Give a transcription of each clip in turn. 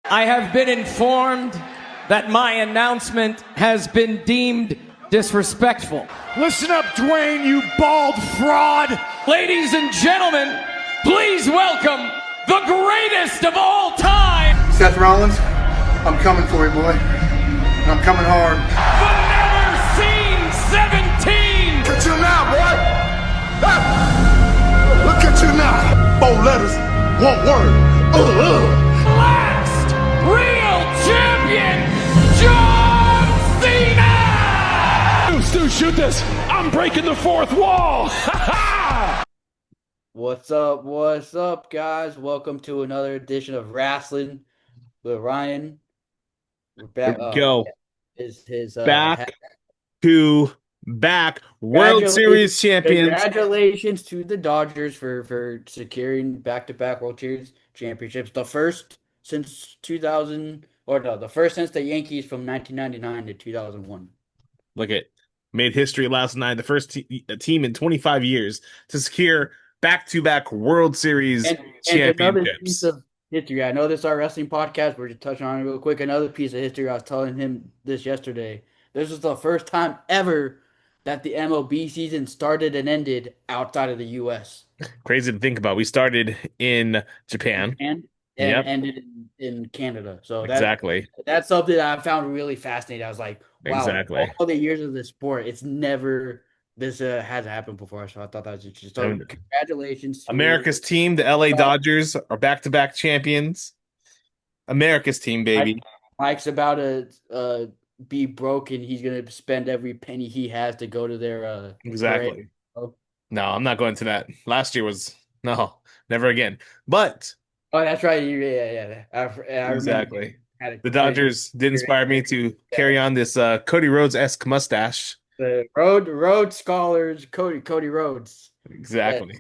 I have been informed that my announcement has been deemed disrespectful. Listen up, Dwayne, you bald fraud! Ladies and gentlemen, please welcome the greatest of all time, Seth Rollins, I'm coming for you, boy. And I'm coming hard. the never seen 17. Look at you now, boy. Ah. Look at you now. 4 letters, 1 word. Last real champion, John Cena! Stu, shoot this! I'm breaking the fourth wall! What's up, guys? Welcome to another edition of Rasslin with Ryan. We're back. Go His back to back World Series champions. Congratulations to the Dodgers for securing back-to-back World Series championships. The first since 2000, or no, the first since the Yankees from 1999 to 2001. Look at made history last night. The first team in 25 years to secure back-to-back World Series And another piece championships. of history. I know this is our wrestling podcast. We're just touching on it real quick. Another piece of history. I was telling him this yesterday. This was the first time ever that the MLB season started and ended outside of the U.S. Crazy to think about. We started in Japan. and Yep. ended in Canada. So Exactly. that's something that I found really fascinating. I was like, wow, Exactly. all the years of the sport, it's never this hasn't happened before. So I thought that was interesting. So And congratulations to America's team, the LA Dodgers, are back-to-back champions. America's team, baby. Mike's about to be broke, and he's gonna spend every penny he has to go to their Exactly. parade. Oh, No, I'm not going to that. Last year was no, never again. But that's right. Yeah. I remember exactly. had a- The Dodgers did inspire me to carry on this Cody Rhodes-esque mustache. the road scholars, Cody Rhodes. Exactly.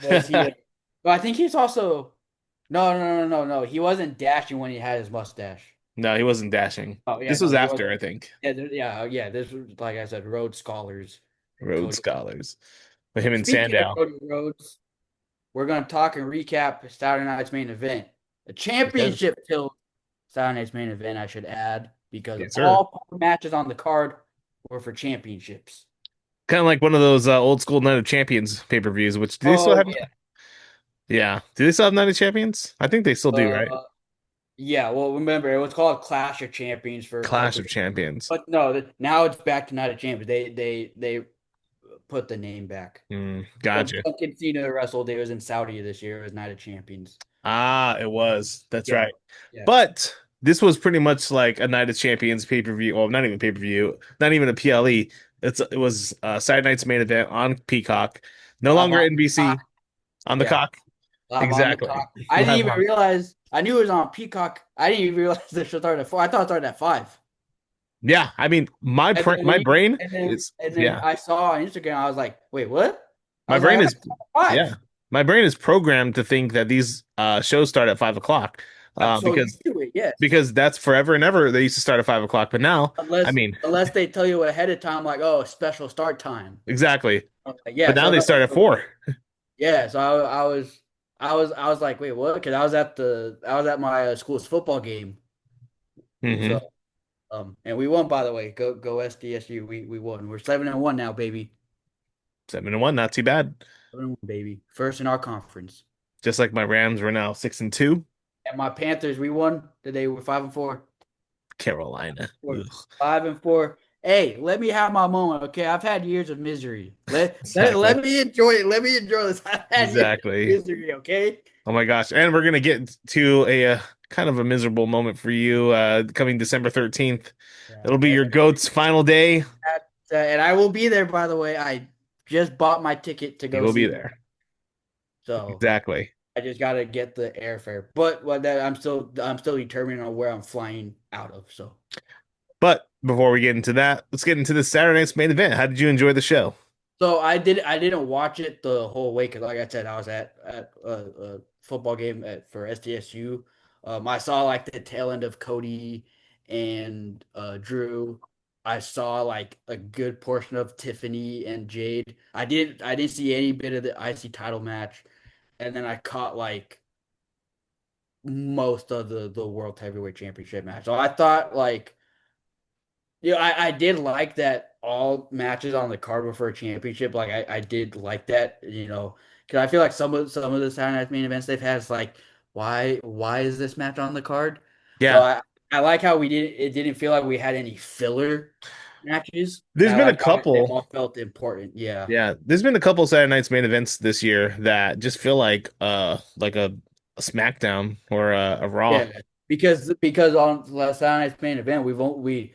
Was he? Well, I think he's also no. He wasn't dashing when he had his mustache. No, he wasn't dashing. Oh yeah, This no, was he after, wasn't. I think. Yeah. This was, like I said, Rhodes scholars. Rhodes Cody. Scholars. With him and Speaking Sandow. of Cody Rhodes, we're going to talk and recap Saturday night's main event. The championship till Saturday night's main event, I should add, because Yes, sir. all 4 matches on the card were for championships. Kind of like one of those old school Night of Champions pay-per-views, which do they still have? Yeah. Yeah. Do they still have Night of Champions? I think they still do, right? Yeah, well, remember, it was called Clash of Champions for Clash of Champions. But no, now it's back to Night of Champions. They put the name back. Gotcha. When Cena wrestled, it was in Saudi this year. It was Night of Champions. Ah, it was. That's right. Yeah. But this was pretty much like a Night of Champions pay-per-view. Well, not even pay-per-view, not even a PLE. It was Saturday night's main event on Peacock. No longer on NBC. Peacock. On the Yeah. cock. Live on the Exactly. Cock. I didn't even realize. I knew it was on Peacock. I didn't even realize the show started at 4. I thought it started at 5. Yeah, I mean, my brain is I saw on Instagram. I was like, "Wait, what?" My brain is 5. yeah. My brain is programmed to think that these shows start at 5 o'clock. I'm so used to it, yes. Because that's forever and ever they used to start at 5 o'clock, but now unless they tell you ahead of time, like, "Oh, special start time." Exactly. Like, yeah, but now they start at 4. Yeah, so I was like, wait, what? Because I was at my school's football game. Mhm. So, and we won, by the way. Go SDSU. We won. We're 7-1 now, baby. 7-1, not too bad. 7-1, baby. First in our conference. Just like my Rams were now 6-2. And my Panthers, we won today. We're 5-4. Carolina. 5-4. Hey, let me have my moment, okay? I've had years of misery. Let me enjoy it. Let me enjoy this. I've had Exactly. years of misery, okay? Oh my gosh. And we're gonna get to a kind of a miserable moment for you coming December 13th. Yeah. It'll be your GOAT's final day. And I will be there, by the way. I just bought my ticket to go. You will be see there. So Exactly. I just gotta get the airfare. But I'm still determining on where I'm flying out of. So But before we get into that, let's get into the Saturday night's main event. How did you enjoy the show? So I didn't watch it the whole way because, like I said, I was at a football game for SDSU. I saw like the tail end of Cody and Drew. I saw like a good portion of Tiffany and Jade. I didn't see any bit of the IC title match, and then I caught like most of the World Heavyweight Championship match. So I thought like I did like that all matches on the card were for a championship. Like I did like that, because I feel like some of the Saturday Night main events they've had is like, why is this match on the card? So Yeah. I like how it didn't feel like we had any filler matches. And There's I been a like how they couple. all felt important. Yeah. Yeah, there's been a couple Saturday Night's main events this year that just feel like a SmackDown or a Raw. Yeah. Because on last Saturday Night's main event, we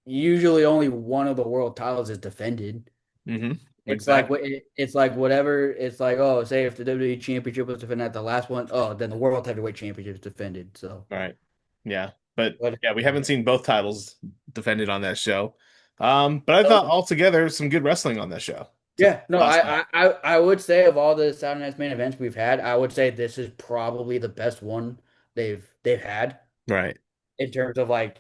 usually only one of the world titles is defended. Hmm. It's like Exactly. it's like whatever. It's like, oh, say if the WWE Championship was defended at the last one, oh, then the World Heavyweight Championship is defended. So, All right. Yeah. But but yeah, we haven't seen both titles defended on that show. But I thought altogether some good wrestling on that show. yeah, no, Last night. I would say of all the Saturday Night's main events we've had, I would say this is probably the best one they've had Right. in terms of like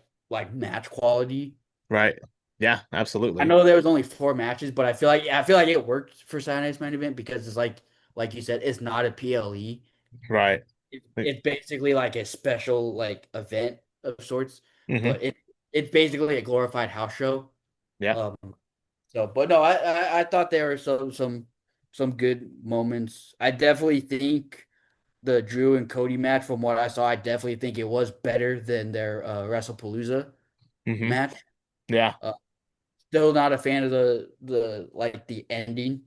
match quality. Right. Yeah, I absolutely. know there was only 4 matches, but I feel like it worked for Saturday Night's main event because it's like you said, it's not a PLE. Right. It's basically like a special like event of sorts, Hmm. but it's basically a glorified house show. Yeah. Um, but no, I thought there were some good moments. I definitely think the Drew and Cody match, from what I saw, I definitely think it was better than their WrestlePalooza Hmm. match. Yeah. Uh, Still not a fan of the like the ending.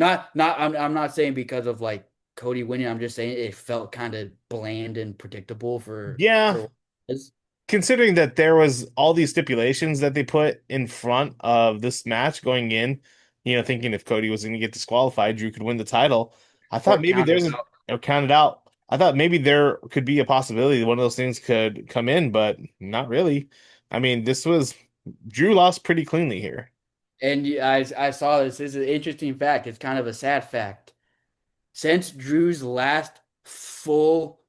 I'm not saying because of like Cody winning. I'm just saying it felt kind of bland and predictable Yeah. for what it is. Considering that there was all these stipulations that they put in front of this match going in, thinking if Cody was going to get disqualified, Drew could win the title. I thought Or maybe counted there's a out. or counted out. I thought maybe there could be a possibility that one of those things could come in, but not really. I mean, this was Drew lost pretty cleanly here. And I saw this. This is an interesting fact. It's kind of a sad fact. Since Drew's last full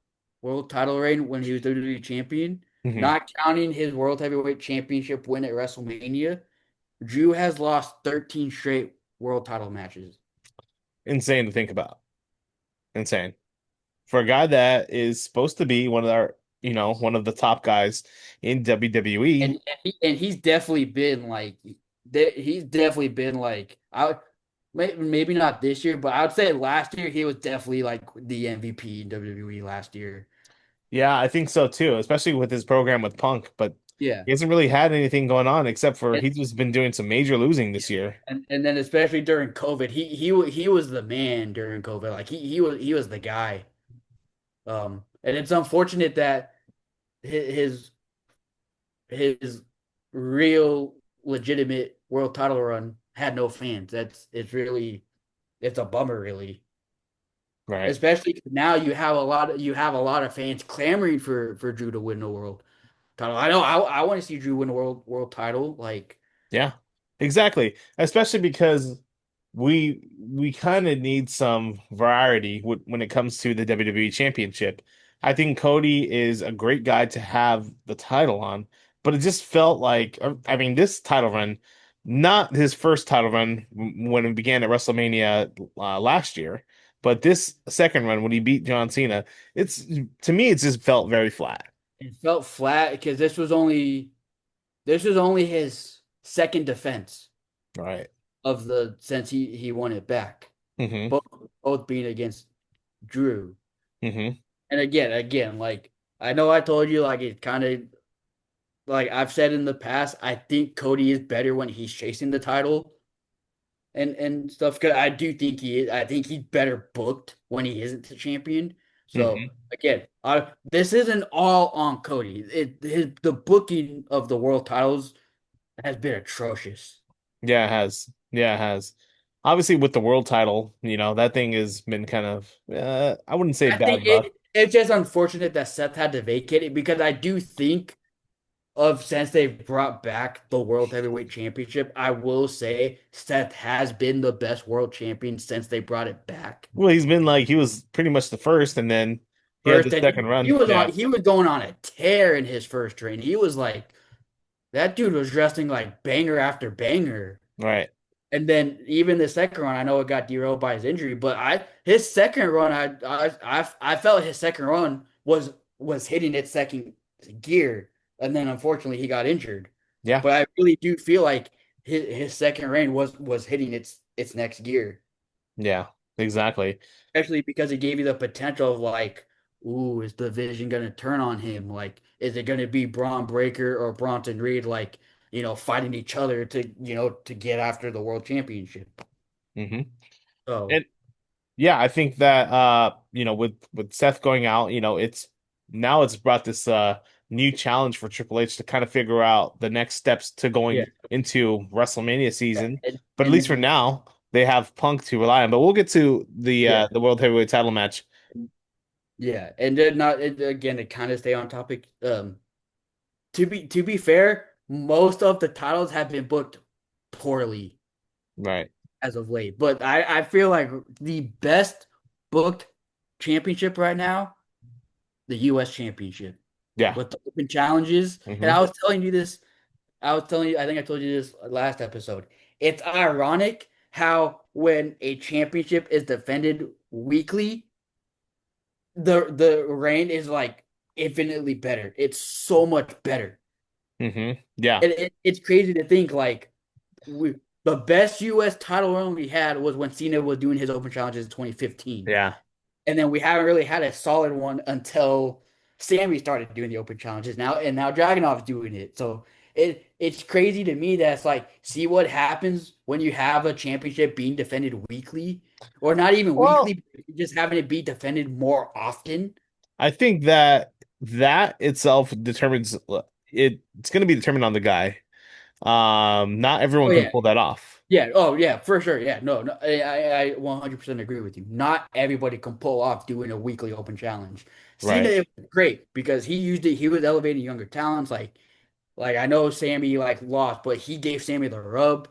world title reign when he was WWE champion, Hmm. not counting his world heavyweight championship win at WrestleMania, Drew has lost 13 straight world title matches. Insane to think about. Insane. For a guy that is supposed to be one of the top guys in WWE. And he's definitely been like he's definitely been like maybe not this year, but I would say last year he was definitely like the MVP in WWE last year. Yeah, I think so too, especially with his program with Punk, but Yeah. he hasn't really had anything going on except for And he's just been doing some major losing this year. and then especially during COVID, he was the man during COVID. Like he was the guy. And it's unfortunate that his his real legitimate world title run had no fans. It's a bummer, really. Right. Especially 'cause now you have a lot of fans clamoring for Drew to win the world title. I know I want to see Drew win the world title. Like, Yeah. Exactly. Especially because we kind of need some variety when it comes to the WWE Championship. I think Cody is a great guy to have the title on, but it just felt like I mean this title run, not his first title run when it began at WrestleMania last year, but this second run when he beat John Cena, it's to me it's just felt very flat. it felt flat because this was only his second defense Right. of the since he won it back. Hmm. Both both being against Drew. Hmm. And again, like I know I told you, like it kind of like I've said in the past, I think Cody is better when he's chasing the title and stuff. Cause I do think he is. I think he's better booked when he isn't the champion. So Hmm. again, this isn't all on Cody. The booking of the world titles has been atrocious. Yeah, it has. Yeah, it has. Obviously, with the world title, that thing has been kind of, I wouldn't say I think bad luck. it's just unfortunate that Seth had to vacate it because I do think of since they brought back the World Heavyweight Championship, I will say Seth has been the best world champion since they brought it back. Well, he was pretty much the first, and then he had the First, and second he run. was Yeah, on he was going on a tear in his first reign. He was like that dude was wrestling like banger after banger. right. And then even the second run, I know it got derailed by his injury, but his second run, I felt his second run was was hitting its second gear, and then unfortunately he got injured. Yeah. But I really do feel like his second reign was hitting its next gear, Yeah. Exactly. especially because it gave you the potential of like, ooh, is the division going to turn on him? Like, is it going to be Braun Breaker or Bronson Reed, like, fighting each other to get after the world championship? Hmm. So, And yeah, I think that with Seth going out, it's brought this new challenge for Triple H to kind of figure out the next steps to yeah. going into WrestleMania season. And, But at and least for then, now, they have Punk to rely on. But we'll get to the yeah. World Heavyweight title match. Yeah, and then again to kind of stay on topic. To be fair, most of the titles have been booked poorly Right. as of late, but I feel like the best booked championship right now, the U.S. Championship, Yeah. with the open challenges. And Hmm. I was telling you this. I was telling you. I think I told you this last episode. It's ironic how when a championship is defended weekly, the reign is like infinitely better. It's so much better. Yeah. And it's crazy to think like we the best US title run we had was when Cena was doing his open challenges in 2015. Yeah. And then we haven't really had a solid one until Sammy started doing the open challenges now, and now Dragunov's doing it. So it's crazy to me that it's like, see what happens when you have a championship being defended weekly, or not even Well, weekly, but just having it be defended more often. I think that itself determines it's going to be determined on the guy. Not everyone Oh can yeah, pull that off. yeah. Oh yeah, for sure. Yeah, no, no. I 100% agree with you. Not everybody can pull off doing a weekly open challenge. Cena Right. it was great because he used it. He was elevating younger talents. Like I know Sammy like lost, but he gave Sammy the rub.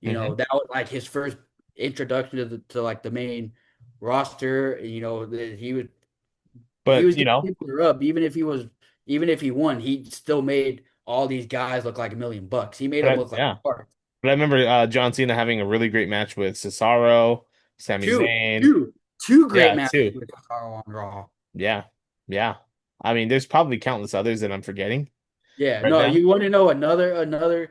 Hmm. That was like his first introduction to like the main roster. He But was giving him the rub, even if he won, he still made all these guys look like $1 million. He made them look like yeah. stars. But I remember John Cena having a really great match with Cesaro, Sami Two, Zayn. two great Yeah, matches too. with Cesaro on Raw. Yeah. Yeah. I mean, there's probably countless others that I'm forgetting Yeah, right no, now. you want to know another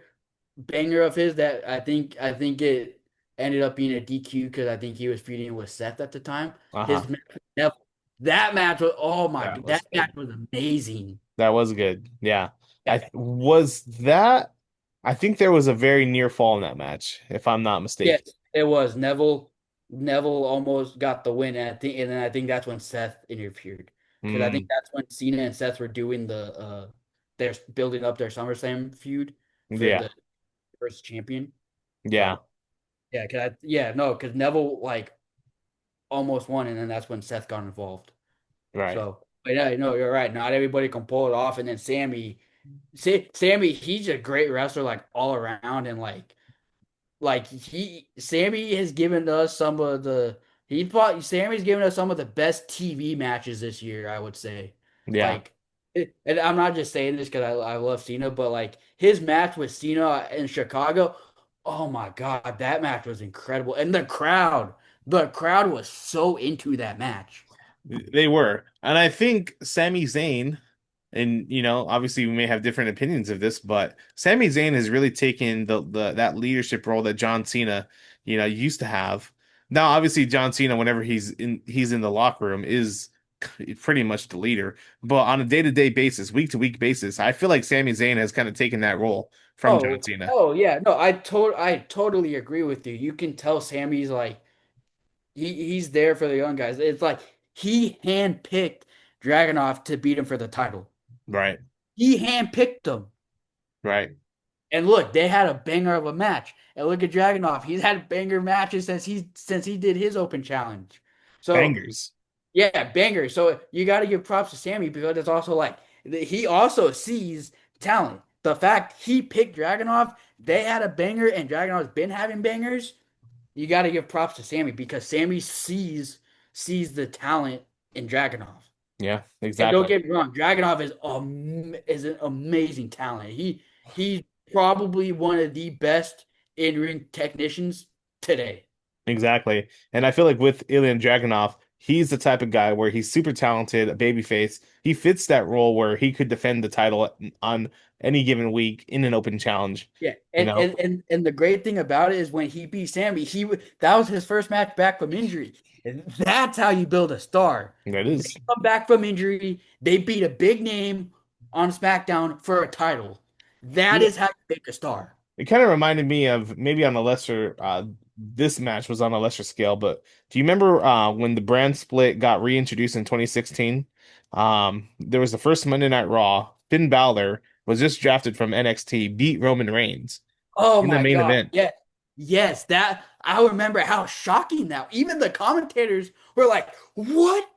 banger of his that I think it ended up being a DQ because I think he was feuding with Seth at the time. Uh-huh. His match with Neville. That match was oh my That god, was that match good. was amazing. That was good. Yeah. Yeah, I think there was a very near fall in that match, if I'm not yes, mistaken. it was Neville. Neville almost got the win, and then I think that's when Seth interfered because I think Mm, that's when Cena and Seth were doing they're building up their SummerSlam feud for yeah. the first champion. Yeah. So yeah, no, because Neville like almost won, and then that's when Seth got involved. Right. So, but yeah, no, you're right. Not everybody can pull it off, and then Sammy, he's a great wrestler, like all around, and Sammy has given us some of the Sammy's given us some of the best TV matches this year, I would say. Yeah. Like, and I'm not just saying this because I love Cena, but like his match with Cena in Chicago, oh my God, that match was incredible, and the crowd was so into that match. They were. And I think Sami Zayn, and obviously we may have different opinions of this, but Sami Zayn has really taken the that leadership role that John Cena, used to have. Now, obviously, John Cena, whenever he's in the locker room, is pretty much the leader. But on a day-to-day basis, week-to-week basis, I feel like Sami Zayn has kind of taken that role from John Oh, Cena. oh yeah, no, I totally agree with you. You can tell Sammy's like he's there for the young guys. It's like he handpicked Dragunov to beat him for the title. Right. He handpicked them. Right. And look, they had a banger of a match. And look at Dragunov. He's had banger matches since he did his open challenge. So Bangers. yeah, banger. So you got to give props to Sammy because it's also like he also sees talent. The fact he picked Dragunov, they had a banger, and Dragunov's been having bangers. You got to give props to Sammy because Sammy sees the talent in Dragunov. Yeah, And don't exactly. get me wrong, Dragunov is an amazing talent. He's probably one of the best in ring technicians today. Exactly. And I feel like with Ilya Dragunov, he's the type of guy where he's super talented, a babyface. He fits that role where he could defend the title on any given week in an open challenge, Yeah, you and know? the great thing about it is when he beat Sammy, that was his first match back from injury, and that's how you build a star. That They is. come back from injury, they beat a big name on SmackDown for a title. That Yeah. is how you make a star. It kind of reminded me of maybe on a lesser this match was on a lesser scale, but do you remember when the brand split got reintroduced in 2016? There was the first Monday Night Raw. Finn Balor was just drafted from NXT, beat Roman Reigns Oh in the my main God, event. yes, yes, that I remember how shocking that. Even the commentators were like, "What?"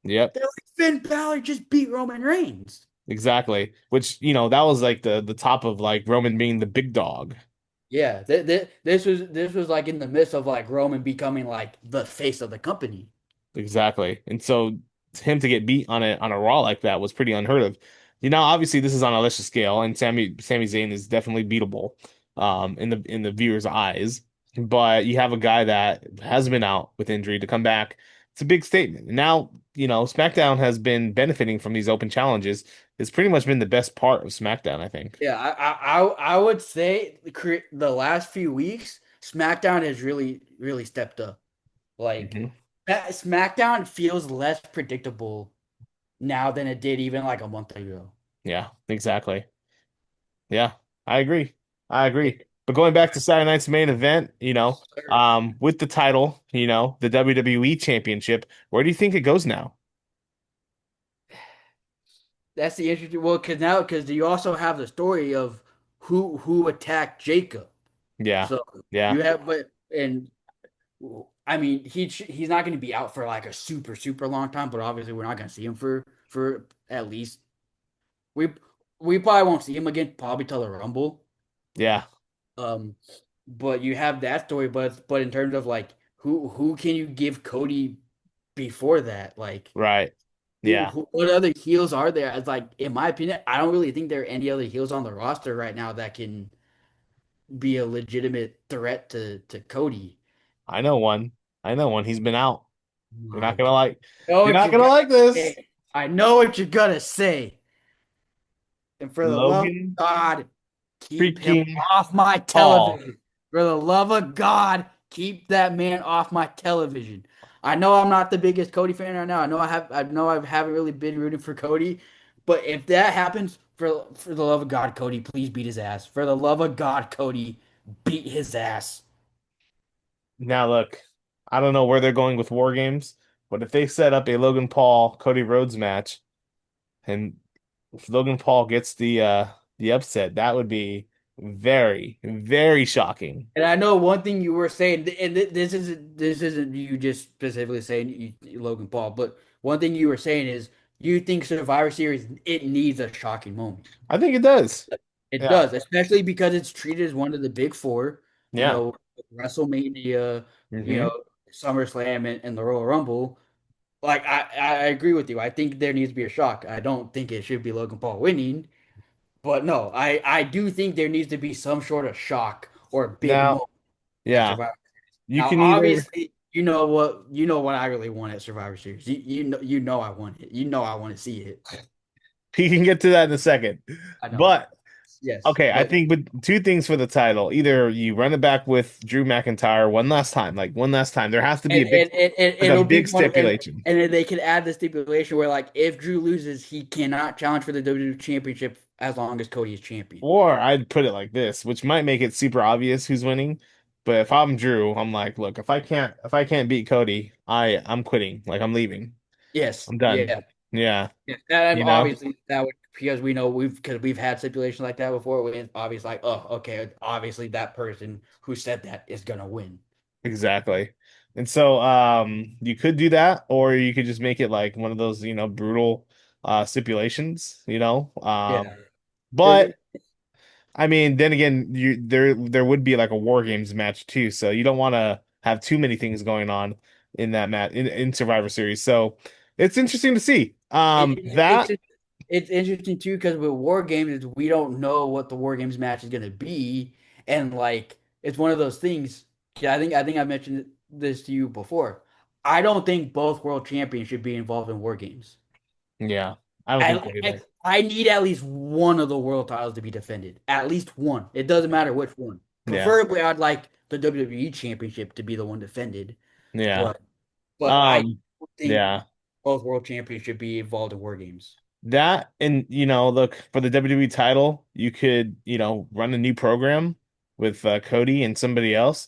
Yep, They're like, "Finn Balor just beat Roman Reigns." exactly. Which, that was like the top of like Roman being the big dog. Yeah, this was like in the midst of like Roman becoming like the face of the company. Exactly. And so him to get beat on a Raw like that was pretty unheard of. Obviously this is on a lesser scale, and Sami Zayn is definitely beatable in the viewer's eyes. But you have a guy that has been out with injury to come back. It's a big statement. And now, SmackDown has been benefiting from these open challenges. It's pretty much been the best part of SmackDown, I think. Yeah, I would say the last few weeks, SmackDown has really stepped up. Like Mhm. SmackDown feels less predictable now than it did even like a month ago. Yeah, exactly. Yeah, I agree. I agree. But going back to Saturday night's main event, with the title, the WWE Championship, where do you think it goes now? That's the interesting. Well, because you also have the story of who attacked Jacob. Yeah. So Yeah. you have, but and I mean, he's not going to be out for like a super long time. But obviously, we're not going to see him for at least we we probably won't see him again probably till the Rumble. Yeah. Um, but you have that story. But in terms of like who can you give Cody before that? Like Right. Yeah. what other heels are there? It's like in my opinion, I don't really think there are any other heels on the roster right now that can be a legitimate threat to Cody. I know one. I know one. He's been out. You're not My gonna God. like Know you're what not you gonna got like this. say. I know what you're gonna say. And for the love of Logan God, keep him freaking off my Paul. television. For the love of God, keep that man off my television. I know I'm not the biggest Cody fan right now. I haven't really been rooting for Cody, but if that happens, for the love of God, Cody, please beat his ass. For the love of God, Cody, beat his ass. Now look, I don't know where they're going with War Games, but if they set up a Logan Paul Cody Rhodes match, and if Logan Paul gets the upset, that would be very, very shocking. And I know one thing you were saying, and this isn't you just specifically saying Logan Paul, but one thing you were saying is you think Survivor Series it needs a shocking moment. I think it does. It Yeah. does, especially because it's treated as one of the big four. You Yeah. know, WrestleMania, you Hmm. know, SummerSlam, and the Royal Rumble. Like I agree with you. I think there needs to be a shock. I don't think it should be Logan Paul winning, but no, I do think there needs to be some sort of shock or big Now, moment at yeah, Survivor. you Now, can either obviously, you know what I really want at Survivor Series. You know I want it. You know I want to see it. he can get to that in a second. I know. But Yes, okay, I but think with two things for the title. Either you run it back with Drew McIntyre one last time, like one last time. There has to be and a big and, and, and like a it'll be big one stipulation. and then they could add the stipulation where like if Drew loses, he cannot challenge for the WWE Championship as long as Cody is champion. Or I'd put it like this, which might make it super obvious who's winning. But if I'm Drew, I'm like, look, if I can't beat Cody, I'm quitting. Like I'm leaving. Yes, I'm done. yeah, Yeah, yeah. And you know? obviously that would because we know we've had stipulations like that before. It's obviously like oh okay, obviously that person who said that is gonna win. Exactly. And so you could do that, or you could just make it like one of those, brutal stipulations, Yeah, because but I mean, then again, there would be like a War Games match too, so you don't want to have too many things going on in that match in Survivor Series. So it's interesting to see. it's That it's interesting too because with war games we don't know what the war games match is gonna be, and like it's one of those things. Yeah, I think I mentioned this to you before. I don't think both world champions should be involved in war games. Yeah, I don't think so I, I, either. I need at least one of the world titles to be defended. At least one. It doesn't matter which one. Yeah, Preferably, I'd like the WWE Championship to be the one defended. yeah. But I Um, don't think yeah. both world champions should be involved in war games. That and look for the WWE title, you could run a new program with Cody and somebody else.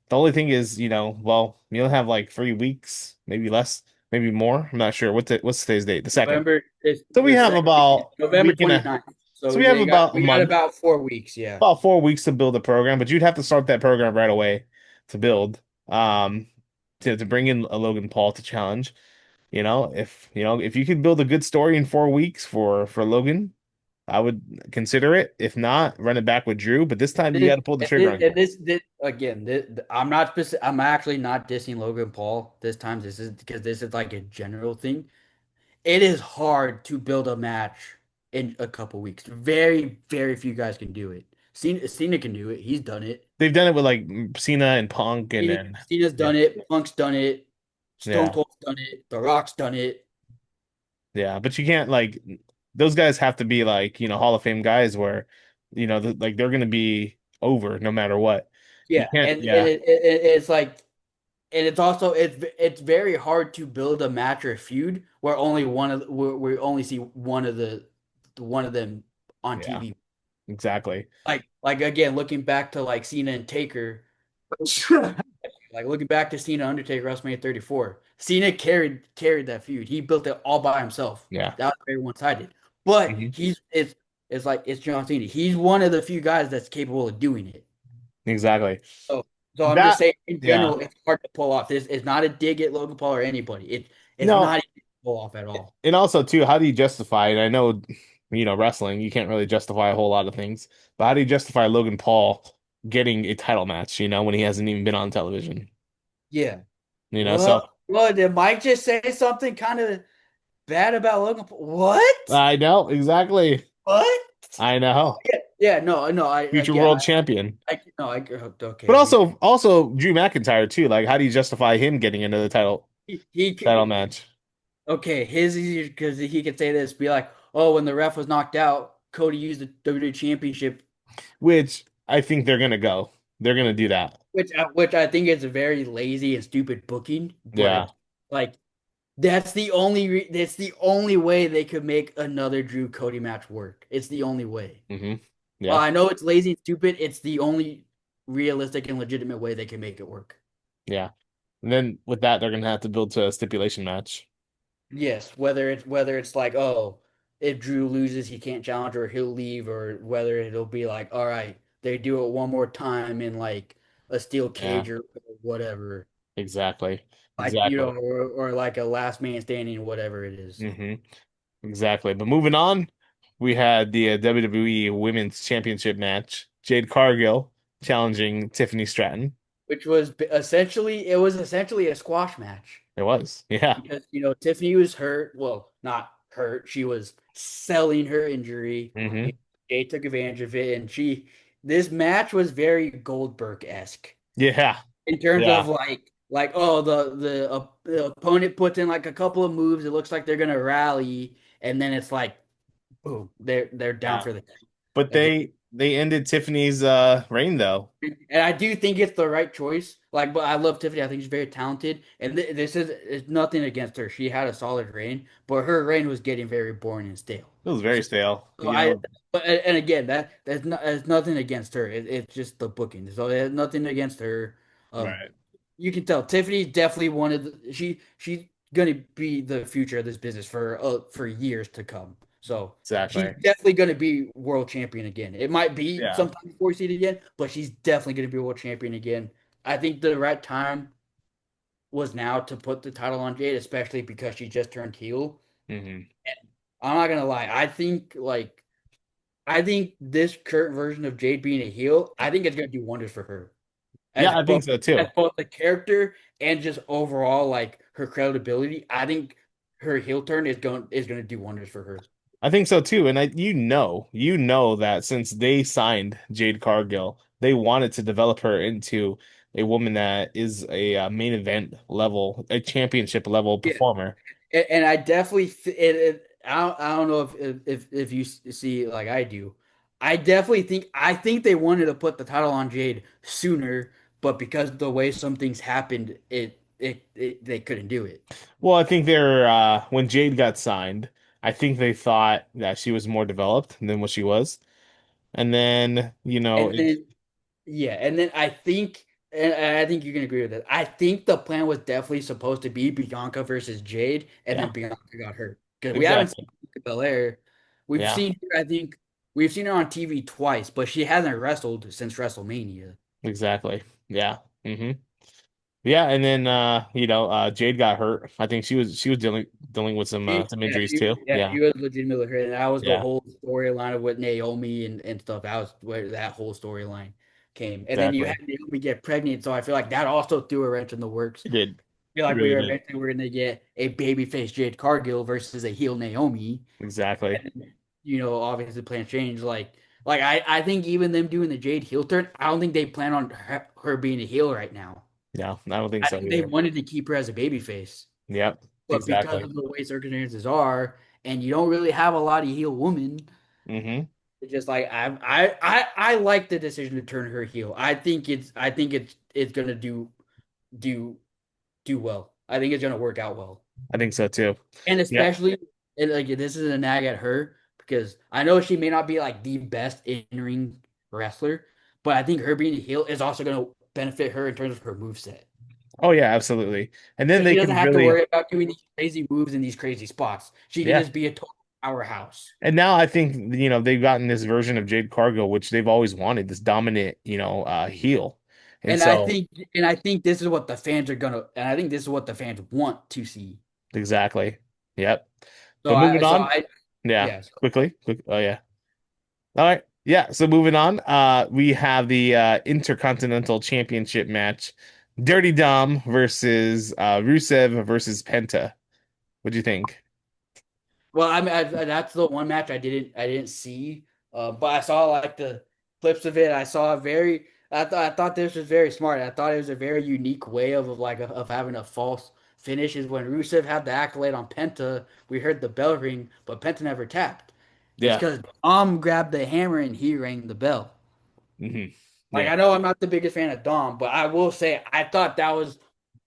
The only thing is, well, you'll have like 3 weeks, maybe less, maybe more. I'm not sure. What's today's date? The second. November is So we the have second about a November week and a 29th. So so we have about a we got month, about 4 weeks. Yeah. about 4 weeks to build a program, but you'd have to start that program right away to build, to bring in a Logan Paul to challenge. If you could build a good story in 4 weeks for Logan, I would consider it. If not, run it back with Drew. But this time you got to pull the trigger on Drew. This again. I'm not specific. I'm actually not dissing Logan Paul this time. This is because this is like a general thing. It is hard to build a match in a couple weeks. Very, very few guys can do it. Cena can do it. He's done it. They've done it with like Cena and Punk, and then Cena's yeah, done it. Punk's done it. Stone yeah, Cold's done it. The Rock's done it. yeah. But you can't like those guys have to be like Hall of Fame guys where like they're gonna be over no matter what. You Yeah, can't. and Yeah, it's like, and it's also it's very hard to build a match or a feud where only one of where we only see one of them on yeah, TV. exactly. Like again, looking back to like Cena and Taker, like looking back to Cena Undertaker WrestleMania 34, Cena carried that feud. He built it all by himself. Yeah. That was very one sided. But Mhm. it's like it's John Cena. He's one of the few guys that's capable of doing it. Exactly. So I'm just That. saying in Yeah. general, it's hard to pull off. This is not a dig at Logan Paul or anybody. It's No. not easy to pull off at all. And also too, how do you justify it? I know, wrestling, you can't really justify a whole lot of things, but how do you justify Logan Paul getting a title match, when he hasn't even been on television? Yeah. So Well, did Mike just say something kind of bad about Logan Paul? What? I know exactly. What? I know. Yeah, no, I Future again, world champion. I no, I But okay. also Drew McIntyre too. Like, how do you justify him getting into the title He match? okay. His easier because he could say this, be like, oh, when the ref was knocked out, Cody used the WWE Championship, Which I think they're gonna go. They're gonna do that. which I think is a very lazy and stupid booking, Yeah. but like that's the only way they could make another Drew Cody match work. It's the only way. hmm Well, Yeah. I know it's lazy and stupid. It's the only realistic and legitimate way they can make it work. Yeah. And then with that, they're gonna have to build to a stipulation match. Yes, whether it's like, oh, if Drew loses, he can't challenge or he'll leave, or whether it'll be like, all right, they do it one more time in like a steel Yeah. cage or whatever, Exactly. like Exactly. or like a last man standing, whatever it is. hmm Exactly. But moving on, we had the WWE Women's Championship match. Jade Cargill challenging Tiffany Stratton. Which was essentially a squash match. It was. Yeah. Because Tiffany was hurt. Well, not hurt. She was selling her injury. hmm Jay took advantage of it, and this match was very Goldberg-esque Yeah. in terms of Yeah. oh the opponent puts in like a couple of moves. It looks like they're gonna rally, and then it's like boom, they're down Yeah. for the But count. they ended Tiffany's reign though. And I do think it's the right choice. Like, but I love Tiffany. I think she's very talented. And this is it's nothing against her. She had a solid reign, but her reign was getting very boring and stale. It was very stale. So but and again, that's nothing against her. It's just the booking. So it has nothing against her. Um, Right. you can tell Tiffany's definitely one of she's gonna be the future of this business for years to come. So she's Exactly. definitely gonna be world champion again. It might be Yeah. sometime before you see it again, but she's definitely gonna be world champion again. I think the right time was now to put the title on Jade, especially because she just turned heel. hmm I'm not gonna lie. I think this current version of Jade being a heel, I think it's gonna do wonders for her. Yeah, I think so As too. both the character and just overall like her credibility. I think her heel turn is going to do wonders for her. I think so too. And you know that since they signed Jade Cargill, they wanted to develop her into a woman that is a main event level, a championship level Yeah, performer. and I definitely I don't know if you see it like I do. I think they wanted to put the title on Jade sooner, but because of the way some things happened, they couldn't do it. Well, I think they're when Jade got signed, I think they thought that she was more developed than what she was. And then, And then yeah, and then and I think you can agree with that. I think the plan was definitely supposed to be Bianca versus Jade, and yeah, then Bianca got hurt because we haven't seen exactly. Bianca Belair. We've Yeah, seen her, I think we've seen her on TV twice, but she hasn't wrestled since WrestleMania. exactly. Yeah. Yeah, and then Jade got hurt. I think she was dealing with some injuries too. She Yeah. was legitimately hurt, and that was the Yeah, whole storyline of with Naomi and stuff. That was where that whole storyline came, and then you had exactly. Naomi get pregnant, so I feel like that also threw a wrench in the works. It did. Feel It like really did. we're gonna get a babyface Jade Cargill versus a heel Naomi. Exactly. And, obviously plan change. I think even them doing the Jade heel turn, I don't think they plan on her being a heel right now. No, I don't think I so think they either. wanted to keep her as a babyface, Yep, but because exactly. of the way circumstances are, and you don't really have a lot of heel women, hmm it's just like I like the decision to turn her heel. I think it's gonna do do well. I think it's gonna work out well. I think so too. And Yeah. especially, and like this is a nag at her because I know she may not be like the best in-ring wrestler, but I think her being a heel is also going to benefit her in terms of her moveset. Oh yeah, absolutely. And then So they she doesn't can have to really, worry about doing these crazy moves in these crazy spots. She can yeah. just be a total powerhouse. And now I think, they've gotten this version of Jade Cargill, which they've always wanted, this dominant, heel. And And I so, think and I think this is what the fans are gonna and I think this is what the fans want to see. exactly. Yep. So But moving so on. I Yeah. yeah. Quickly. Oh yeah. All right. Yeah. So moving on. We have the Intercontinental Championship match. Dirty Dom versus Rusev versus Penta. What do you think? Well, I mean, that's the one match I didn't see, but I saw like the clips of it. I saw a very I thought this was very smart. I thought it was a very unique way of having a false finish. Is when Rusev had the accolade on Penta, we heard the bell ring, but Penta never tapped. It's Yeah. because grabbed the hammer and he rang the bell. hmm Like Yeah. I know I'm not the biggest fan of Dom, but I will say I thought that was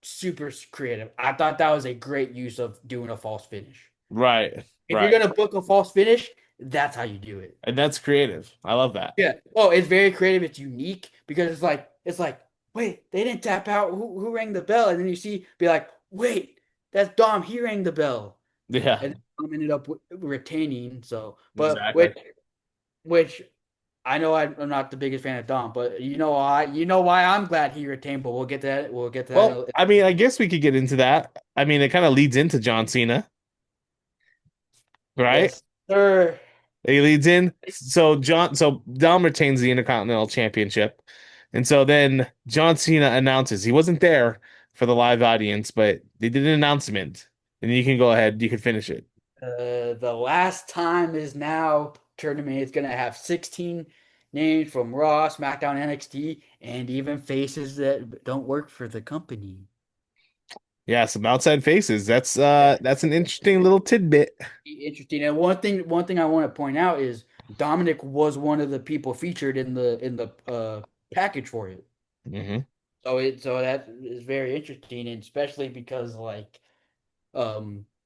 super creative. I thought that was a great use of doing a false finish. Right. If you're Right. gonna book a false finish, that's how you do it. And that's creative. I love that. Yeah. Oh, it's very creative. It's unique because it's like, wait, they didn't tap out. Who rang the bell? And then you see, be like, wait, that's Dom. He rang the bell, Yeah. and Dom ended up retaining. So, but Exactly. which I know I'm not the biggest fan of Dom, but you know why I'm glad he retained. But we'll get to that. We'll get to that. Well, I mean, I guess we could get into that. I mean, it kind of leads into John Cena, right? Yes, sir. He leads in. So Dom retains the Intercontinental Championship. And so then John Cena announces he wasn't there for the live audience, but they did an announcement. And you can go ahead, you can finish it. The last time is now tournament. It's gonna have 16 names from Raw, SmackDown, NXT, and even faces that don't work for the company. Yeah, some outside faces. That's an interesting little tidbit. Interesting. And one thing I want to point out is Dominic was one of the people featured in the package for it. hmm So that is very interesting, and especially because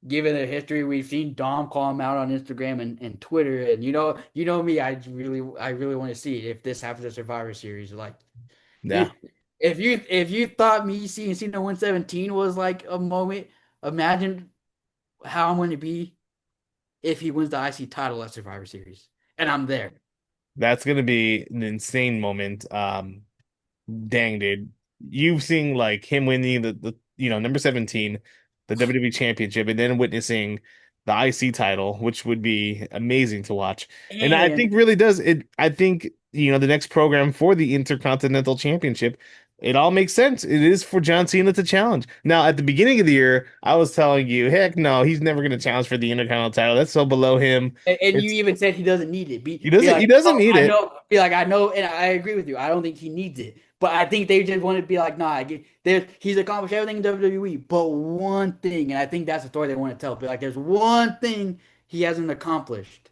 given the history we've seen Dom call him out on Instagram and Twitter, and you know me, I really want to see it if this happens at Survivor Series. Like Yeah, you if you thought me seeing Cena 117 was like a moment, imagine how I'm going to be if he wins the IC title at Survivor Series. And I'm there. that's gonna be an insane moment. Dang, dude. You've seen like him winning the number 17, the WWE Championship, and then witnessing the IC title, which would be amazing to watch. And I And think really does it. I think, the next program for the Intercontinental Championship It all makes sense. It is for John Cena to challenge. Now, at the beginning of the year, I was telling you, heck no, he's never going to challenge for the Intercontinental title. That's so below him. And you It's even said he doesn't need it. he Be doesn't like, he doesn't oh, need I it. know. Be like, I know, and I agree with you. I don't think he needs it, but I think they just want to be like, nah. He's accomplished everything in WWE, but one thing, and I think that's the story they want to tell. Be like, there's one thing he hasn't accomplished,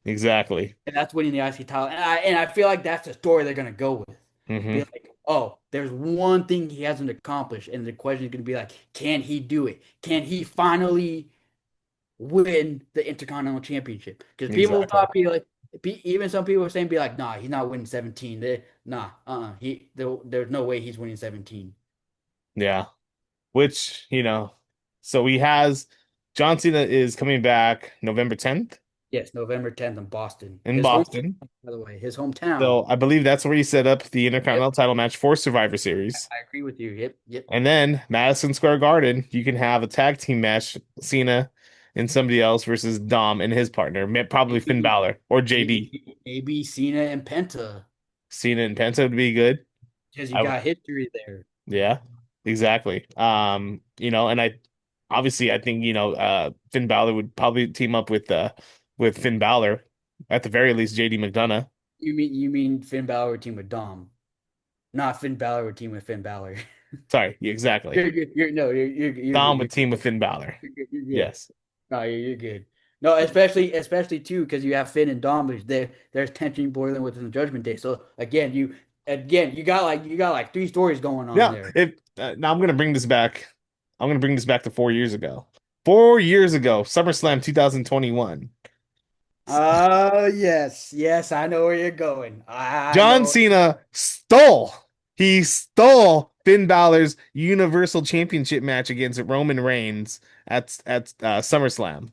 Exactly. and that's winning the IC title. And I feel like that's the story they're gonna go with. Be Hmm. like, oh, there's one thing he hasn't accomplished, and the question is gonna be like, can he do it? Can he finally win the Intercontinental Championship? Because people will Exactly. not be like, even some people are saying, be like, nah, he's not winning 17. Nah, there's no way he's winning 17. Yeah. Which, so he has John Cena is coming back November 10th Yes, November 10th in Boston. in His home, Boston. by the way, his hometown. So I believe that's where he set up the Yep, Intercontinental title match for Survivor Series. I agree with you. Yep, yep. And then Madison Square Garden, you can have a tag team match, Cena and somebody else versus Dom and his partner, probably Finn Maybe, Balor or JD. maybe Cena and Penta, Cena and Penta would be good. because you I would, got history there. yeah, exactly. And I think, Finn Balor would probably team up with Finn Balor, at the very least, JD McDonough. You mean Finn Balor would team with Dom, not Finn Balor would team with Finn Balor. Sorry, yeah, exactly. You're no, you're Dom you're would team with Finn Balor. you're good. Yes. No, you're good. No, especially too, because you have Finn and Dom, but there's tension boiling within the Judgment Day. So again, you got like three stories going on Yeah. there. If Now I'm gonna bring this back. I'm gonna bring this back to 4 years ago. 4 years ago, SummerSlam 2021. Yes, yes, I know where you're going. I John know. Cena stole. He stole Finn Balor's Universal Championship match against Roman Reigns at SummerSlam.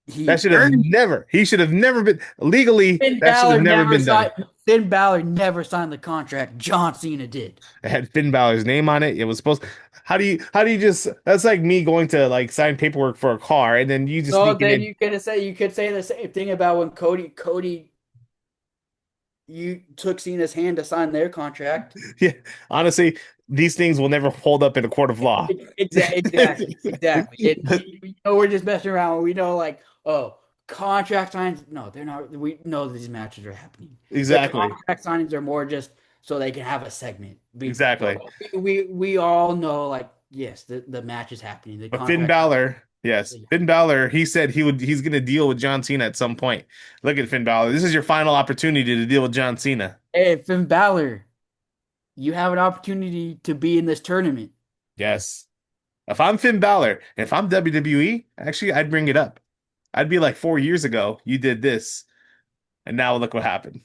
That He should have earned never. He should have never been legally. Finn That should have Balor never never been done. signed. Finn Balor never signed the contract. John Cena did. It had Finn Balor's name on it. It was supposed. How do you just? That's like me going to like sign paperwork for a car and then you just So sneaking then in. you could say the same thing about when Cody you took Cena's hand to sign their contract. Yeah, honestly, these things will never hold up in a court of law. Exactly. We're just messing around. We know, like, oh, contract signs. No, they're not. We know these matches are happening. The Exactly. contract signings are more just so they can have a segment. Exactly. We all know, like, yes, the match is happening. The But Finn contract. Balor, yes, Finn Balor, he said he's going to deal with John Cena at some point. Look at Finn Balor. This is your final opportunity to deal with John Cena. Hey, Finn Balor, you have an opportunity to be in this tournament. Yes. If I'm Finn Balor, if I'm WWE, actually, I'd bring it up. I'd be like 4 years ago, you did this, and now look what happened.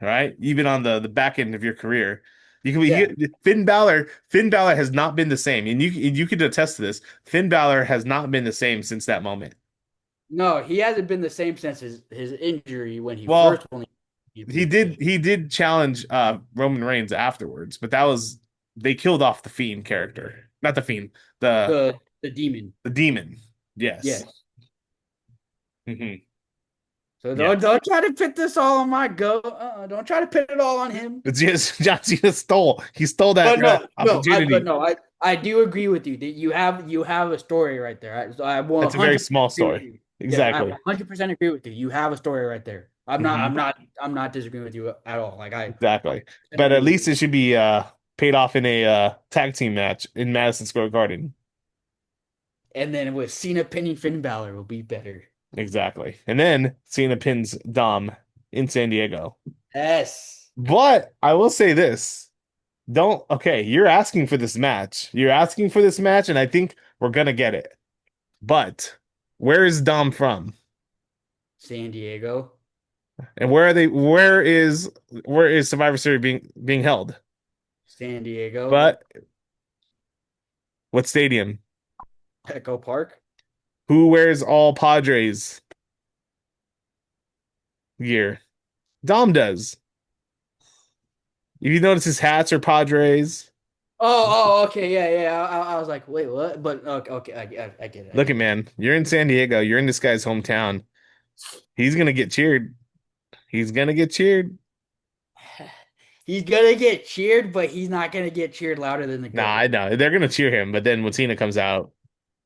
All right, even on the back end of your career, you can Yeah. Finn Balor. Finn Balor has not been the same, and you could attest to this. Finn Balor has not been the same since that moment. No, he hasn't been the same since his injury when he Well, first won the he championship. did he did challenge Roman Reigns afterwards, but that was they killed off the Fiend character, not the Fiend, the The demon. the demon. Yes. Yes. Hmm. So Yeah. don't try to pit this all on my go. Don't try to pit it all on him. It's just John Cena stole. He stole that But no, no, opportunity. I do agree with you that you have a story right there. I That's a very 100% small agree with story. you. Yes, I Exactly. 100% agree with you. You have a story right there. Hmm. I'm not disagreeing with you at all. Like I Exactly. 100% But agree at with least you. it should be paid off in a tag team match in Madison Square Garden. And then with Cena pinning Finn Balor will be better. Exactly. And then Cena pins Dom in San Diego. Yes. But I will say this. Don't, okay, you're asking for this match. You're asking for this match, and I think we're gonna get it. But where is Dom from? San Diego, And where is Survivor Series being held? San Diego, But what stadium? Petco Park. Who wears all Padres gear? Dom does. If you notice his hats are Padres. Okay, yeah. I was like, wait, what? But okay, I get it, I Look at get it. man, you're in San Diego. You're in this guy's hometown. He's gonna get cheered. He's gonna get cheered. he's gonna get cheered, but he's not gonna get cheered louder than the Nah, GOAT. I know they're gonna cheer him, but then when Cena comes out,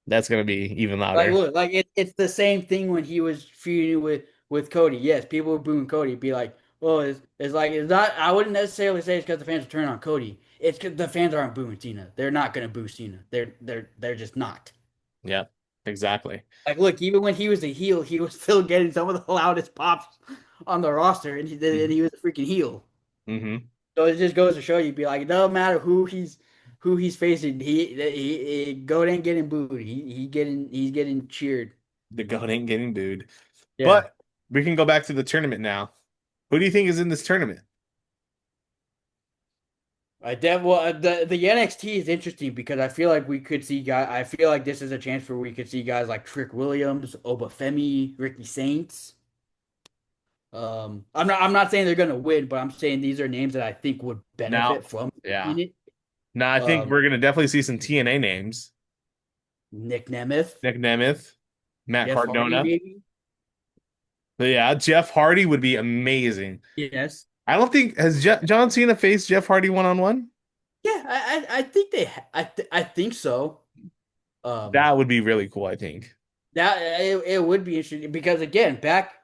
that's gonna be even Like, louder. look, like it's the same thing when he was feuding with Cody. Yes, people were booing Cody. Be like, well, it's like it's not. I wouldn't necessarily say it's because the fans are turning on Cody. It's because the fans aren't booing Cena. They're not gonna boo Cena. They're just not. Yeah, exactly. Like, look, even when he was a heel, he was still getting some of the loudest pops on the roster, and he was a freaking heel. Mm-hmm. So it just goes to show you, be like, it doesn't matter who he's facing. He Goat ain't getting booed. He's getting cheered. The goat ain't getting booed. Yeah. But we can go back to the tournament now. Who do you think is in this tournament? The NXT is interesting because I feel like we could see guys. I feel like this is a chance where we could see guys like Trick Williams, Obafemi, Ricky Saints. I'm not saying they're gonna win, but I'm saying these are names that I think would Now, benefit from yeah. seeing it. Now I think Um, we're gonna definitely see some TNA names. Nick Nemeth, Nick Nemeth, Matt Jeff Hardy, Cardona. maybe. But yeah, Jeff Hardy would be amazing. Yes. I don't think has John Cena faced Jeff Hardy one-on-one? Yeah, I think I think so. Um, That would be really cool, I think. that it would be interesting because again, back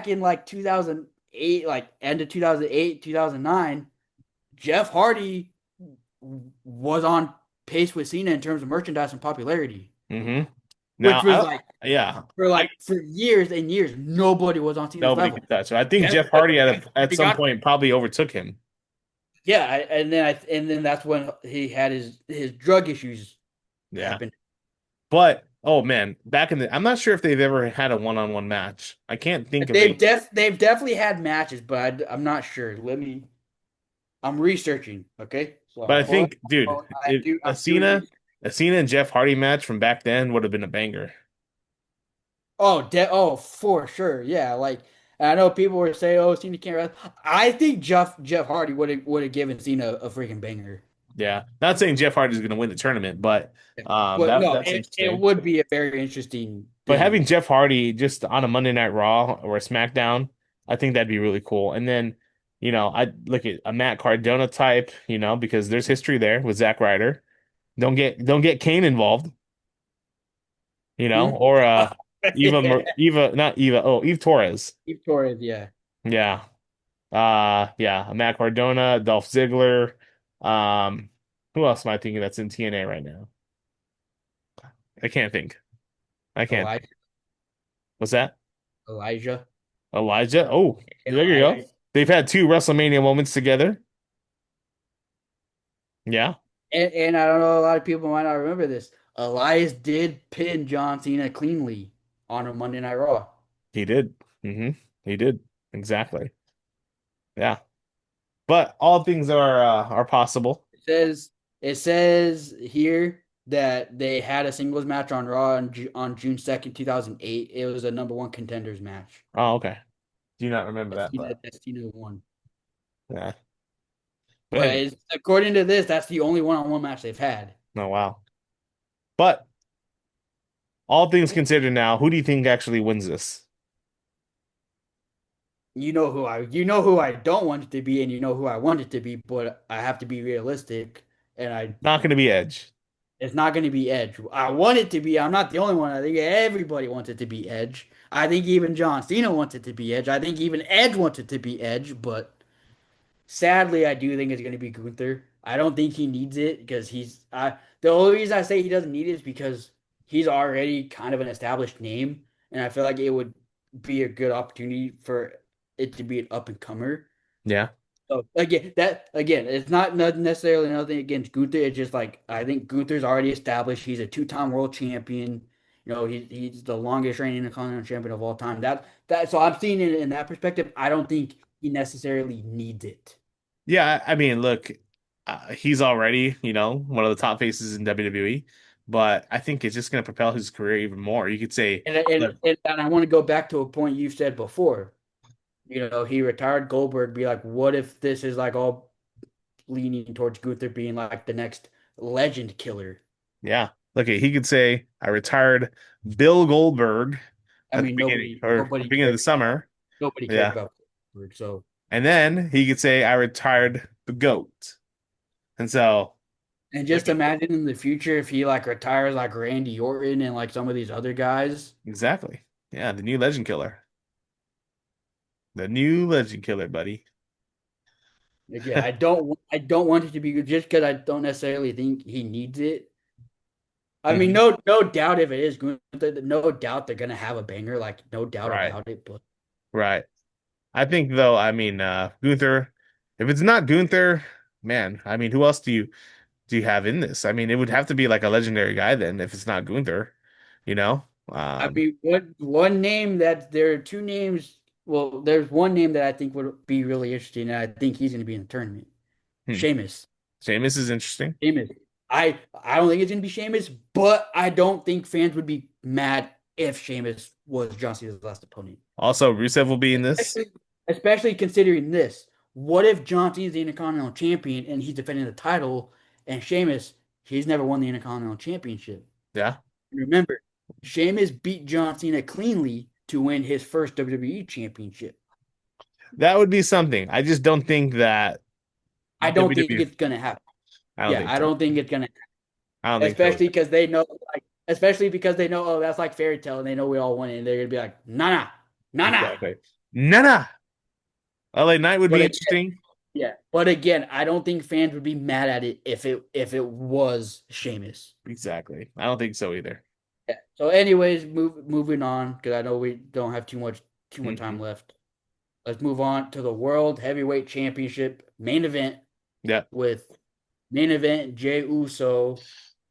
in like 2008, like end of 2008, 2009, Jeff Hardy was on pace with Cena in terms of merchandise and popularity, Mm-hmm. Now, which was like yeah, for years and years, nobody was on Cena's nobody level. could touch. I think Jeff, Jeff Hardy at he some got point probably overtook him. yeah, and then that's when he had his drug issues Yeah. happen. But oh man, I'm not sure if they've ever had a one-on-one match. I can't think of They've it. they've definitely had matches, but I'm not sure. I'm researching. Okay, so But I hold think, dude, on. I'm a doing Cena, research. a Cena and Jeff Hardy match from back then would have been a banger. Oh, for sure. Yeah, like I know people were saying, "Oh, Cena can't wrestle." I think Jeff Hardy would have given Cena a freaking banger. Yeah, not saying Jeff Hardy's going to win the tournament, but Yeah. But no, that's it interesting. would be a very interesting But thing. having Jeff Hardy just on a Monday Night Raw or a SmackDown, I think that'd be really cool. And then, I look at a Matt Cardona type, because there's history there with Zack Ryder. Don't get Kane involved, Hmm? or Yeah, Not Eva, oh, Eve Torres. Steve Torres. Yeah. Yeah. Yeah, Matt Cardona, Dolph Ziggler. Um, who else am I thinking that's in TNA right now? I can't think. I can't think. Elijah. What's that? Elijah. Elijah? Oh, And there you go. They've had two WrestleMania moments together. Yeah, and I don't know, a lot of people might not remember this. Elias did pin John Cena cleanly on a Monday Night Raw. he did. He did. Exactly. Yeah. But all things are possible. It says here that they had a singles match on Raw on June 2nd, 2008. It was a number one contenders match. Oh, okay. Do not remember that, but That Cena won. yeah. But But anyway, according to this, that's the only one-on-one match they've had. oh wow. But all things considered now, who do you think actually wins this? You know who I don't want it to be, and you know who I want it to be, but I have to be realistic, and Not going to be Edge. it's not going to be Edge. I want it to be. I'm not the only one. I think everybody wants it to be Edge. I think even John Cena wants it to be Edge. I think even Edge wants it to be Edge, but sadly, I do think it's going to be Gunther. I don't think he needs it because the only reason I say he doesn't need it is because he's already kind of an established name, and I feel like it would be a good opportunity for it to be an up and comer. Yeah. So again, it's not necessarily nothing against Gunther. It's just like I think Gunther's already established. He's a two-time world champion. He's the longest reigning Intercontinental champion of all time. So I'm seeing it in that perspective. I don't think he necessarily needs it. Yeah, I mean, look, he's already, one of the top faces in WWE, but I think it's just going to propel his career even more. You could say, And and, look, and I want to go back to a point you've said before. He retired Goldberg. Be like, what if this is like all leaning towards Gunther being like the next legend killer? yeah, look, he could say, I retired Bill Goldberg I at the mean, beginning or at the beginning of the summer. nobody cares Yeah. about Goldberg. So And then he could say, I retired the GOAT. And so, And like, just imagine in the future if he like retires like Randy Orton and like some of these other guys. exactly. Yeah, the new legend killer. The new legend killer, buddy. Like, yeah, I don't want it to be good just because I don't necessarily think he needs it. I mean, Mhm. no doubt if it is good, no doubt they're gonna have a banger, like no doubt Right. about it. But Right. I think though, I mean, Gunther, if it's not Gunther, man, I mean, who else do you have in this? I mean, it would have to be like a legendary guy then if it's not Gunther, you know? I mean, what one name that there are two names. Well, there's one name that I think would be really interesting, and I think he's gonna be in the tournament. Hmm. Sheamus. Sheamus is interesting. Sheamus. I don't think it's gonna be Sheamus, but I don't think fans would be mad if Sheamus was John Cena's last opponent. Also, Rusev will be in this. Especially, especially considering this. What if John Cena's the Intercontinental Champion and he's defending the title, and Sheamus, he's never won the Intercontinental Championship? Yeah. Remember, Sheamus beat John Cena cleanly to win his first WWE Championship. That would be something. I just don't think that I don't think WWE, it's gonna happen. I don't Yeah, think I so. don't think it's gonna, I don't think so. especially because they know, like, especially because they know, oh, that's like fairy tale, and they know we all won it, and they're gonna be like, nah, nah, nah, nah. Exactly. Nana. LA Knight would But be again, interesting. yeah, but again, I don't think fans would be mad at it if it was Sheamus. Exactly. I don't think so either. Yeah. So, anyways, moving on because I know we don't have too much Hmm. time left. Let's move on to the World Heavyweight Championship main event Yeah. with main event Jey Uso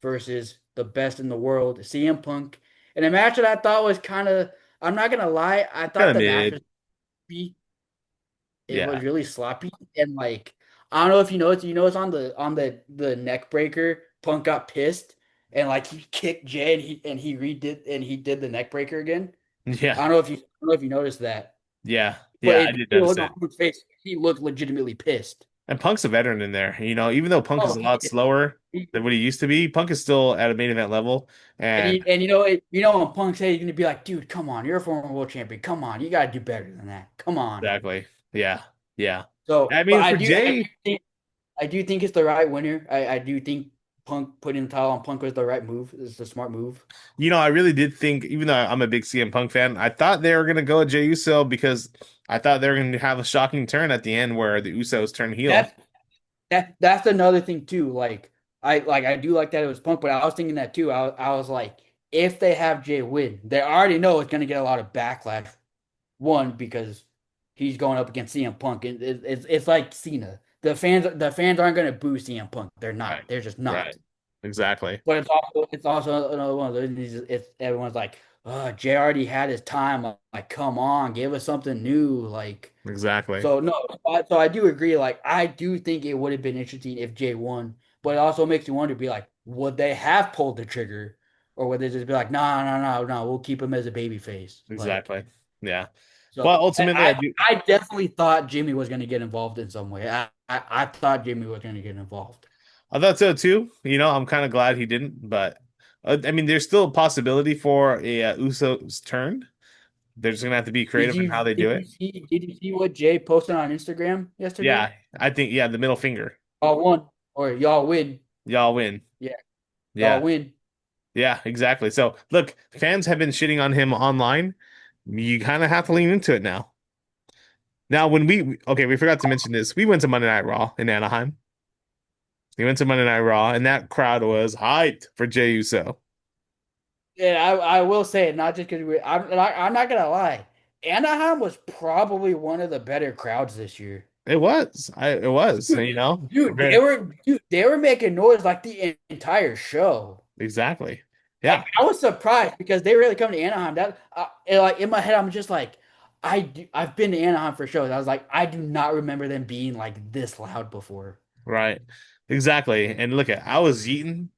versus the best in the world, CM Punk. And a match that I thought was kind of, I'm not gonna lie, I Kind thought of the match mid. was it was Yeah. really sloppy and like I don't know if you noticed. You notice on the neck breaker, Punk got pissed and like he kicked Jay and he did the neck breaker again. Yeah. I don't know if you noticed that, Yeah. but Yeah. I did you notice look on that. Punk's face. He looked legitimately pissed. And Punk's a veteran in there. Even though Punk is Oh, a he lot is. slower He, than what he used to be, Punk is still at a main event level. And and you know it, you know when Punk said he's gonna be like, dude, come on, you're a former world champion. Come on, you gotta do better than that. Come on. exactly. Yeah. Yeah. So, I but mean, for Jay, I do think it's the right winner. I do think Punk putting the title on Punk was the right move. It's a smart move. I really did think, even though I'm a big CM Punk fan, I thought they were going to go with Jey Uso because I thought they were going to have a shocking turn at the end where the Usos turn heel. That's that's another thing too. I do like that it was Punk, but I was thinking that too. I was like, if they have Jay win, they already know it's gonna get a lot of backlash. One, because he's going up against CM Punk, and it's like Cena. The fans aren't gonna boo CM Punk. They're Right. not. They're just Right. not. Exactly. But it's also another one of those. It's everyone's like, oh, Jay already had his time. Like, come on, give us something new. Like, Exactly. so no, so I do agree. Like, I do think it would have been interesting if Jay won, but it also makes you wonder, be like, would they have pulled the trigger, or would they just be like, no, no, no, no, we'll keep him as a baby face. Like, Exactly. Yeah. so But ultimately, I do. I definitely thought Jimmy was going to get involved in some way. I thought Jimmy was going to get involved. I thought so too. I'm kind of glad he didn't, but I mean, there's still a possibility for a Uso's turn. They're just gonna have to be creative in how they do it. Did you see what Jay posted on Instagram yesterday? Yeah, I think the middle finger. Y'all won or y'all win. Y'all win. Yeah, y'all Yeah, win. yeah, exactly. So look, fans have been shitting on him online. You kind of have to lean into it now. Now, when we forgot to mention this. We went to Monday Night Raw in Anaheim. We went to Monday Night Raw, and that crowd was hyped for Jey Uso. Yeah, I will say it, not just because I'm not gonna lie. Anaheim was probably one of the better crowds this year. It was, very Dude, they were making noise like the entire show. exactly. Like Yeah, I was surprised because they really come to Anaheim. Like in my head, I'm just like, I've been to Anaheim for shows. I was like, I do not remember them being like this loud before. right. Exactly. And look at I was eating.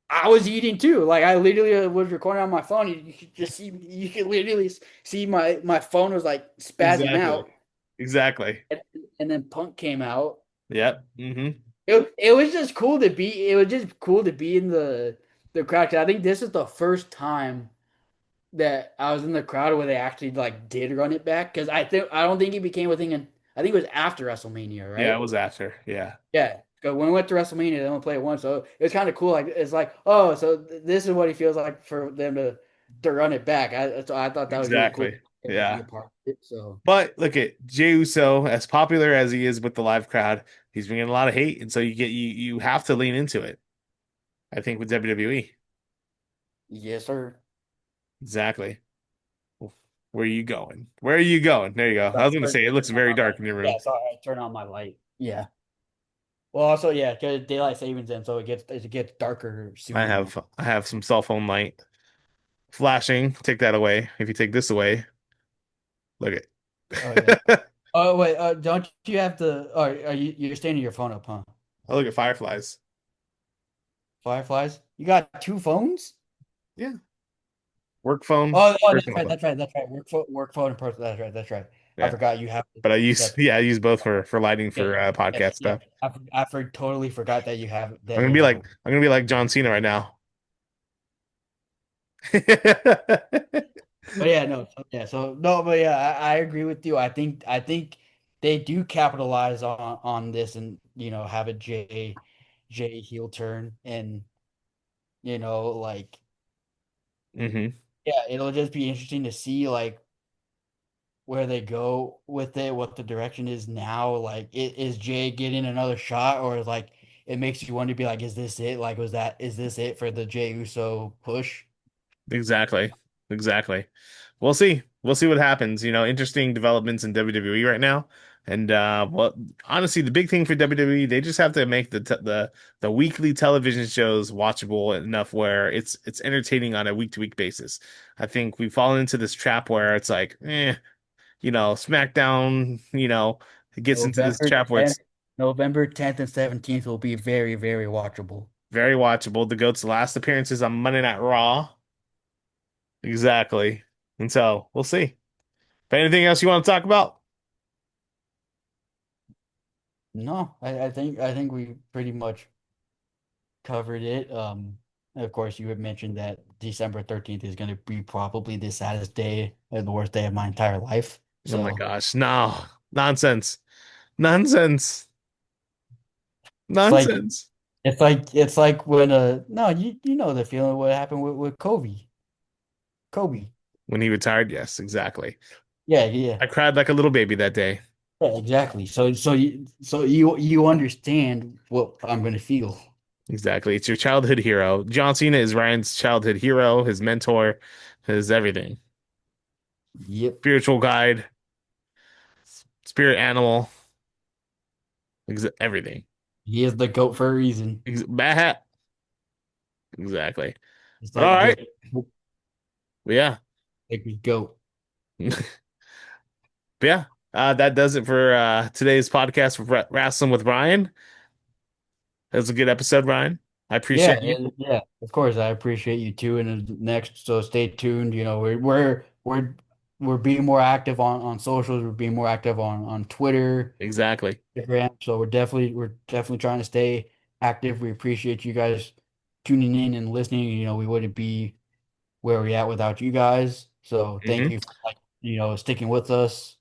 I was eating too. Like I literally was recording on my phone. You could just see, you could literally see my phone was like spazzing Exactly. out, Exactly. and then Punk came out. Yep. Hmm. It was just cool to be. It was just cool to be in the crowd. 'Cause I think this is the first time that I was in the crowd where they actually like did run it back. Because I don't think it became a thing I think it was after WrestleMania, Yeah, it right? was after. Yeah. Yeah. 'Cause when we went to WrestleMania, they only played once, so it was kind of cool. Like it's like, oh, so this is what he feels like for them to run it back. I thought that was really cool Exactly. to be Yeah. a part of it. So But look at Jey Uso, as popular as he is with the live crowd, he's bringing a lot of hate, and so you have to lean into it. I think with WWE. yes, sir. Exactly. Where are you going? Where are you going? There you go. I was going to say it looks Turn on very my light. dark in your Yeah, room. sorry, I turn on my light. Yeah. Well, also, yeah, because daylight savings in, so it gets darker sooner now. I have some cell phone light flashing. Take that away. If you take this away, look Oh yeah. at Oh wait, don't you have to? Oh, you're standing your phone up, huh? I look at fireflies. Fireflies. You got two phones? Yeah. Work phone, Oh, that's personal right. phone. That's right. That's right. Work phone and personal. That's right. That's right. I Yeah. forgot you have But that. I use both for lighting Yeah, for yeah, podcast yeah. stuff. Totally forgot that I'm that gonna you be have. like John Cena right now. But yeah, no, yeah, so no, but yeah, I agree with you. I think they do capitalize on this and have a J heel turn and like hmm yeah, it'll just be interesting to see like where they go with it, what the direction is now. Like, is Jay getting another shot, or is like it makes you wonder, be like, is this it? Like, is this it for the Jay Uso push? Exactly. Exactly. We'll see. We'll see what happens. Interesting developments in WWE right now. And well, honestly, the big thing for WWE, they just have to make the weekly television shows watchable enough where it's entertaining on a week to week basis. I think we've fallen into this trap where it's like, SmackDown, it gets into this November trap where 10th, it's November 10th and 17th will be very, very watchable. very watchable. The GOAT's last appearances on Monday Night Raw. Exactly. And so we'll see. But anything else you want to talk about? No, I think we pretty much covered it. Of course, you had mentioned that December 13th is going to be probably the saddest day and the worst day of my entire life. Oh my So gosh. No. Nonsense. Nonsense. it's like Nonsense. it's like when no, you know the feeling what happened with Kobe. Kobe. When he retired, yes, exactly. Yeah, yeah. I cried like a little baby that day. Yeah, exactly. So you understand what I'm gonna feel. Exactly. It's your childhood hero. John Cena is Ryan's childhood hero, his mentor, his everything. Yep. Spiritual guide, spirit animal, everything. He is the GOAT for a reason. Bad hat. Exactly. It's All like right. the Yeah. like we GOAT. Yeah. That does it for today's podcast for Wrestling with Ryan. That was a good episode, Ryan. I Yeah, appreciate you. yeah. Of course, I appreciate you too. And next, so stay tuned. We're being more active on socials. We're being more active on Twitter, Exactly. Instagram. So we're definitely trying to stay active. We appreciate you guys tuning in and listening. We wouldn't be where we're at without you guys. So thank hmm you for sticking with us.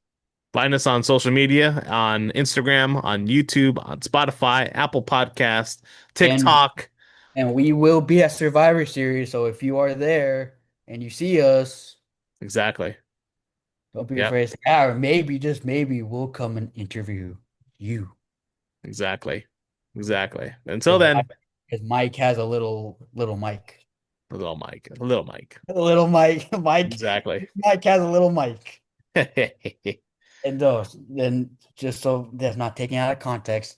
Find us on social media, on Instagram, on YouTube, on Spotify, Apple Podcast, And TikTok. and we will be at Survivor Series. So if you are there and you see us, Exactly. don't be Yep. afraid to say, "Ah, or maybe, just maybe, we'll come and interview you." Exactly. Exactly. Until Because then, Mike has a little Mike. a little Mike, a little Mike. A little Mike. Exactly. Mike has a little Mike. And those, then just so that's not taken out of context,